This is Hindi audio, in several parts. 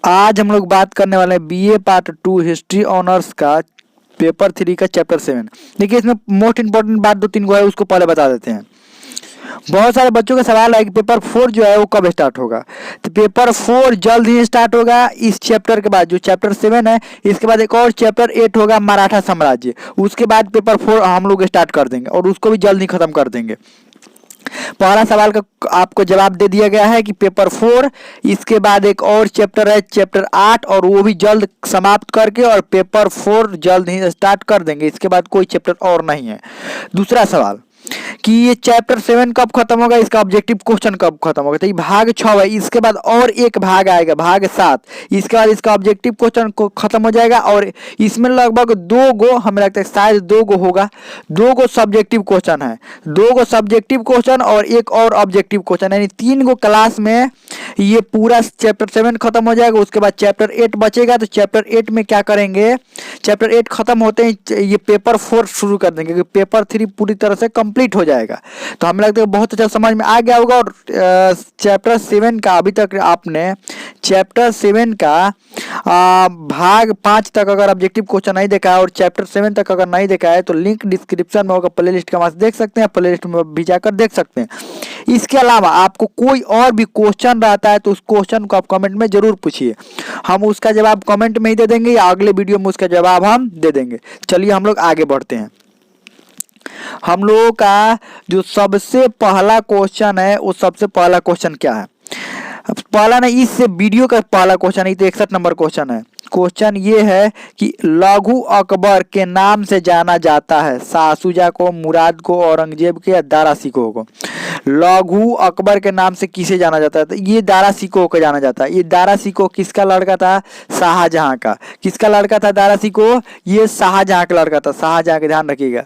आज हम लोग बात करने वाले हैं बीए पार्ट 2 हिस्ट्री ऑनर्स का पेपर 3 का चैप्टर 7। देखिए इसमें मोस्ट इंपॉर्टेंट बात 2-3 को है, उसको पहले बता देते हैं। बहुत सारे बच्चों का सवाल है कि पेपर 4 जो है वो कब स्टार्ट होगा। तो पेपर 4 जल्द ही स्टार्ट होगा इस चैप्टर के बाद। जो चैप्टर 7 है इसके बाद एक और चैप्टर 8 होगा मराठा साम्राज्य, उसके बाद पेपर 4 हम लोग स्टार्ट कर देंगे और उसको भी जल्द ही खत्म कर देंगे। पहला सवाल का आपको जवाब दे दिया गया है कि पेपर 4, इसके बाद एक और चैप्टर है चैप्टर 8 और वो भी जल्द समाप्त करके और पेपर 4 जल्द ही स्टार्ट कर देंगे। इसके बाद कोई चैप्टर और नहीं है। दूसरा सवाल कि ये चैप्टर 7 कब खत्म होगा, इसका ऑब्जेक्टिव क्वेश्चन कब खत्म होगा। तो ये भाग 6 है, इसके बाद और एक भाग आएगा भाग 7, इसके बाद इसका ऑब्जेक्टिव क्वेश्चन को खत्म हो जाएगा और इसमें लगभग 2 गो हमें लगता है शायद 2 गो होगा, 2 गो सब्जेक्टिव क्वेश्चन है, 2 गो सब्जेक्टिव क्वेश्चन और एक और ऑब्जेक्टिव क्वेश्चन, यानी 3 गो क्लास में ये पूरा चैप्टर 7 खत्म हो जाएगा। उसके बाद चैप्टर 8 बचेगा। तो चैप्टर 8 में क्या करेंगे, चैप्टर 8 खत्म होते ही ये पेपर 4 शुरू कर देंगे क्योंकि पेपर 3 पूरी तरह से कंप्लीट हो जाएगा। तो हमें लगता है बहुत अच्छा समझ में आ गया होगा। और चैप्टर 7 का अभी तक आपने चैप्टर 7 का भाग 5 तक अगर ऑब्जेक्टिव क्वेश्चन नहीं देखा है और चैप्टर 7 तक अगर नहीं देखा है तो लिंक डिस्क्रिप्शन में होगा, प्ले लिस्ट का देख सकते हैं, प्ले लिस्ट में भी जाकर देख सकते हैं। इसके अलावा आपको कोई और भी क्वेश्चन रहता है तो उस क्वेश्चन को आप कमेंट में जरूर पूछिए, हम उसका जवाब कमेंट में ही दे देंगे या अगले वीडियो में उसका जवाब हम दे देंगे। चलिए हम लोग आगे बढ़ते हैं। हम लोगों का जो सबसे पहला क्वेश्चन है वो सबसे पहला क्वेश्चन क्या है, पहला नहीं इस वीडियो का पहला क्वेश्चन है, तो 61 नंबर क्वेश्चन है। क्वेश्चन ये है कि लघु अकबर के नाम से जाना जाता है शाह शुजा को, मुराद को, औरंगजेब के या दारा शिकोह को। लघु अकबर के नाम से किसे जाना जाता है, तो ये दारा शिकोह को जाना जाता है। ये दारा शिकोह किसका लड़का था, शाहजहां का। किसका लड़का था दारा शिकोह, ये शाहजहां का लड़का था। शाहजहां का ध्यान रखिएगा,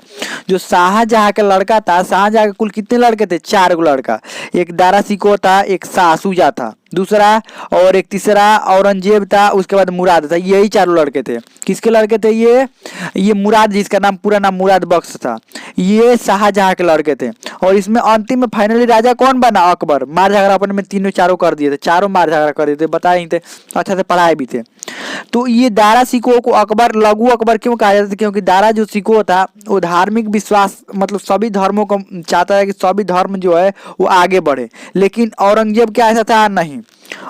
जो शाहजहां का लड़का था, शाहजहां के कुल कितने लड़के थे, 4 गो लड़का, एक दारा शिकोह था, एक शाह शुजा था दूसरा, और एक तीसरा औरंगजेब था, उसके बाद मुराद था। यही 4 लड़के थे। किसके लड़के थे ये मुराद, जिसका नाम पूरा नाम मुराद बख्श था, ये शाहजहां के लड़के थे। और इसमें अंतिम में फाइनली राजा कौन बना, अकबर। मार झगड़ा अपने में तीनों चारों कर दिए थे, चारों मार झगड़ा कर दिए थे, बताए ही थे, अच्छा से पढ़ाए भी थे। तो ये दारा शिकोह को अकबर, लघु अकबर क्यों कहा जाता था, क्योंकि दारा जो शिकोह था वो धार्मिक विश्वास मतलब सभी धर्मों को चाहता है कि सभी धर्म जो है वो आगे बढ़े। लेकिन औरंगजेब क्या ऐसा था, नहीं,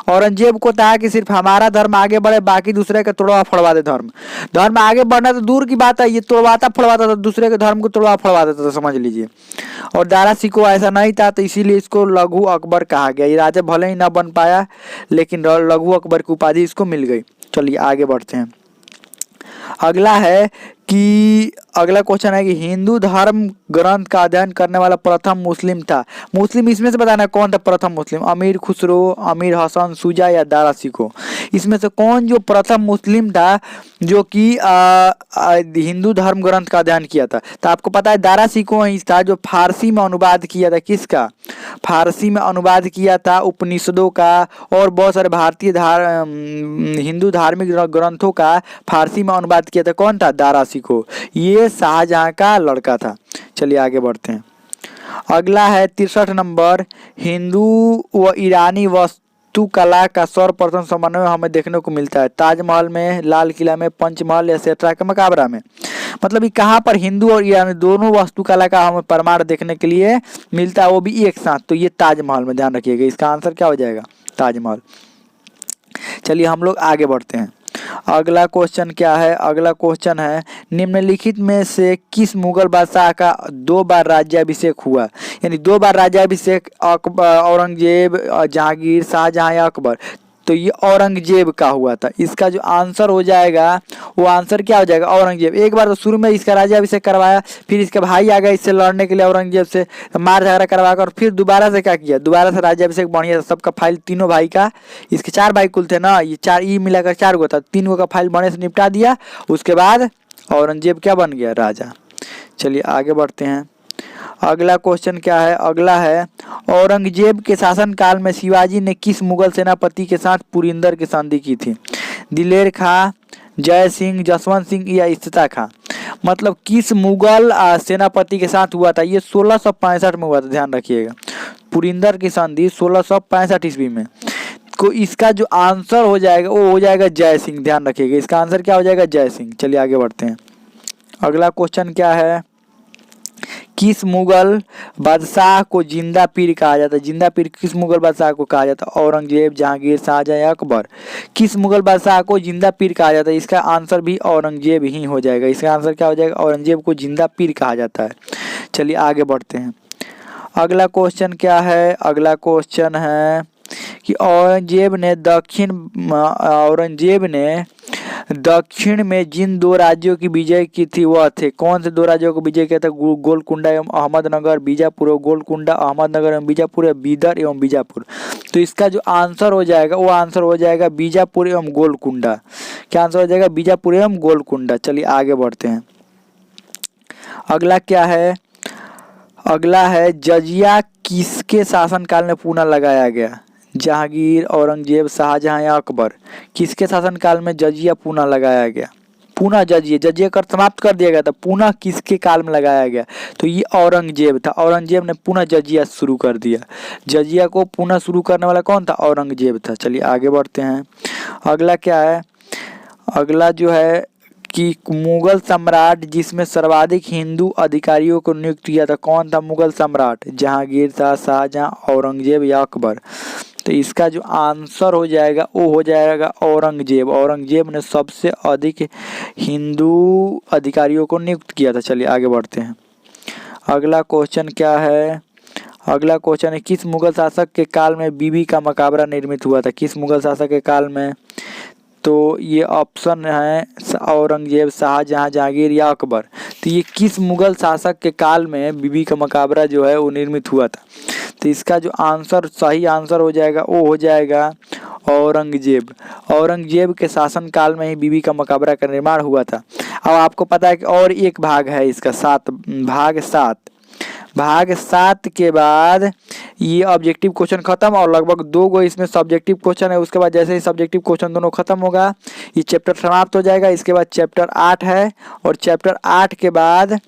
औरंगजेब को था कि सिर्फ हमारा धर्म आगे बढ़े, बाकी दूसरे का तोड़वा फड़वा दे। धर्म आगे बढ़ना तो दूर की बात है, ये तोड़वाता फड़वाता था, दूसरे के धर्म को तोड़वा फड़वा देता था, समझ लीजिए। और दारा शिकोह ऐसा नहीं था, तो इसीलिए इसको लघु अकबर कहा गया। ये राजा भले ही ना बन पाया लेकिन लघु अकबर की उपाधि इसको मिल गई। चलिए आगे बढ़ते हैं। अगला है कि अगला क्वेश्चन है कि हिंदू धर्म ग्रंथ का अध्ययन करने वाला प्रथम मुस्लिम था। मुस्लिम इसमें से बताना कौन था प्रथम मुस्लिम, अमीर खुसरो, अमीर हसन, शुजा या दारा शिकोह। इसमें से कौन जो प्रथम मुस्लिम था जो कि हिंदू धर्म ग्रंथ का अध्ययन किया था। तो आपको पता है दारा शिकोह ही था जो फारसी में अनुवाद किया था। किसका, फारसी में अनुवाद किया था उपनिषदों का और बहुत सारे भारतीय हिंदू धार्मिक ग्रंथों का फारसी में अनुवाद किया था। कौन था, दारा शिकोह। ये शाहजहां का लड़का था। चलिए आगे बढ़ते हैं। अगला है 63 नंबर, हिंदू व ईरानी वास्तुकला का सर्वप्रथम समन्वय हमें देखने को मिलता है ताजमहल में, लाल किला में, पंचमहल या सेट्रा के मकबरा में। मतलब ये कहाँ पर हिंदू और ईरानी दोनों वास्तुकला का हमें प्रमाण देखने के लिए मिलता है, वो भी एक साथ। तो ये ताजमहल में, ध्यान रखिएगा, इसका आंसर क्या हो जाएगा, ताजमहल। चलिए हम लोग आगे बढ़ते हैं। अगला क्वेश्चन क्या है, अगला क्वेश्चन है निम्नलिखित में से किस मुगल बादशाह का 2 बार राज्याभिषेक हुआ। यानी 2 बार राज्याभिषेक, औरंगजेब, जहांगीर, शाहजहां या अकबर। तो ये औरंगजेब का हुआ था। इसका जो आंसर हो जाएगा वो आंसर क्या हो जाएगा, औरंगजेब। एक बार तो शुरू में इसका राज्याभिषेक करवाया, फिर इसका भाई आ गया इससे लड़ने के लिए औरंगजेब से, मार झगड़ा करवा कर फिर दोबारा से क्या किया, दोबारा से राज्याभिषेक बढ़िया था। सबका फाइल तीनों भाई का, इसके 4 भाई कुल थे ना, ये 4 ई मिलाकर 4 गो था, 3 गो का फाइल बढ़िया से निपटा दिया। उसके बाद औरंगजेब क्या बन गया, राजा। चलिए आगे बढ़ते हैं। अगला क्वेश्चन क्या है, अगला है औरंगजेब के शासनकाल में शिवाजी ने किस मुगल सेनापति के साथ पुरिंदर की संधि की थी। दिलेर खां, जय सिंह, जसवंत सिंह या इफ्तेतार खां। मतलब किस मुगल सेनापति के साथ हुआ था, ये 1665 में हुआ था, ध्यान रखिएगा। पुरिंदर की संधि 1665 ईस्वी में। को इसका जो आंसर हो जाएगा वो हो जाएगा जय सिंह। ध्यान रखिएगा, इसका आंसर क्या हो जाएगा? जय सिंह। चलिए आगे बढ़ते हैं। अगला क्वेश्चन क्या है? किस मुगल बादशाह को जिंदा पीर कहा जाता है? जिंदा पीर किस मुगल बादशाह को कहा जाता है? औरंगजेब, जहांगीर, शाहजहां या अकबर? किस मुगल बादशाह को जिंदा पीर कहा जाता है? इसका आंसर भी औरंगजेब ही हो जाएगा। इसका आंसर क्या हो जाएगा? औरंगजेब को जिंदा पीर कहा जाता है। चलिए आगे बढ़ते हैं। अगला क्वेश्चन क्या है? अगला क्वेश्चन है कि औरंगजेब ने दक्षिण में जिन दो राज्यों की विजय की थी वह थे? कौन से दो राज्यों को विजय किया था? गोलकुंडा एवं अहमदनगर, बीजापुर। गोलकुंडा, अहमदनगर एवं बीजापुर, बीदर एवं बीजापुर। तो इसका जो आंसर हो जाएगा वो आंसर हो जाएगा बीजापुर एवं गोलकुंडा। क्या आंसर हो जाएगा? बीजापुर एवं गोलकुंडा। चलिए आगे बढ़ते हैं। अगला क्या है? अगला है जजिया किसके शासनकाल में पुनः लगाया गया? जहांगीर, औरंगजेब, शाहजहां या अकबर? किसके शासनकाल में जजिया पुनः लगाया गया? पुनः जजिया कर समाप्त कर दिया गया था, पुनः किसके काल में लगाया गया? तो ये औरंगजेब था। औरंगजेब ने पुनः जजिया शुरू कर दिया। जजिया को पुनः शुरू करने वाला कौन था? औरंगजेब था। चलिए आगे बढ़ते हैं। अगला क्या है? अगला जो है कि मुगल सम्राट जिसमें सर्वाधिक हिंदू अधिकारियों को नियुक्त किया था, कौन था मुगल सम्राट? जहांगीर था, शाहजहां, औरंगजेब या अकबर? तो इसका जो आंसर हो जाएगा वो हो जाएगा औरंगजेब। औरंगजेब ने सबसे अधिक हिंदू अधिकारियों को नियुक्त किया था। चलिए आगे बढ़ते हैं। अगला क्वेश्चन क्या है? अगला क्वेश्चन है किस मुगल शासक के काल में बीबी का मकबरा निर्मित हुआ था? किस मुगल शासक के काल में? तो ये ऑप्शन है औरंगजेब, शाहजहां, जहांगीर या अकबर। तो ये किस मुगल शासक के काल में बीबी का मकबरा जो है वो निर्मित हुआ था? तो इसका जो आंसर सही आंसर हो जाएगा वो हो जाएगा औरंगजेब। औरंगजेब के शासन काल में ही बीबी का मकबरा का निर्माण हुआ था। अब आपको पता है कि और एक भाग है इसका, भाग 7 के बाद ये ऑब्जेक्टिव क्वेश्चन खत्म और लगभग 2 गो इसमें सब्जेक्टिव क्वेश्चन है। उसके बाद जैसे ही सब्जेक्टिव क्वेश्चन दोनों खत्म होगा ये चैप्टर समाप्त हो जाएगा। इसके बाद चैप्टर 8 है और चैप्टर 8 के बाद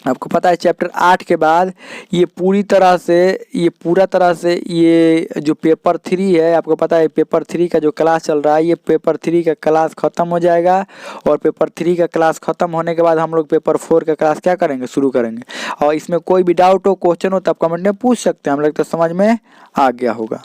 आपको पता है चैप्टर 8 के बाद ये पूरा तरह से ये जो पेपर 3 है, आपको पता है पेपर 3 का जो क्लास चल रहा है ये पेपर 3 का क्लास खत्म हो जाएगा। और पेपर 3 का क्लास खत्म होने के बाद हम लोग पेपर 4 का क्लास क्या करेंगे? शुरू करेंगे। और इसमें कोई भी डाउट हो, क्वेश्चन हो तो आप कमेंट में पूछ सकते हैं। हम लोग तो समझ में आ गया होगा।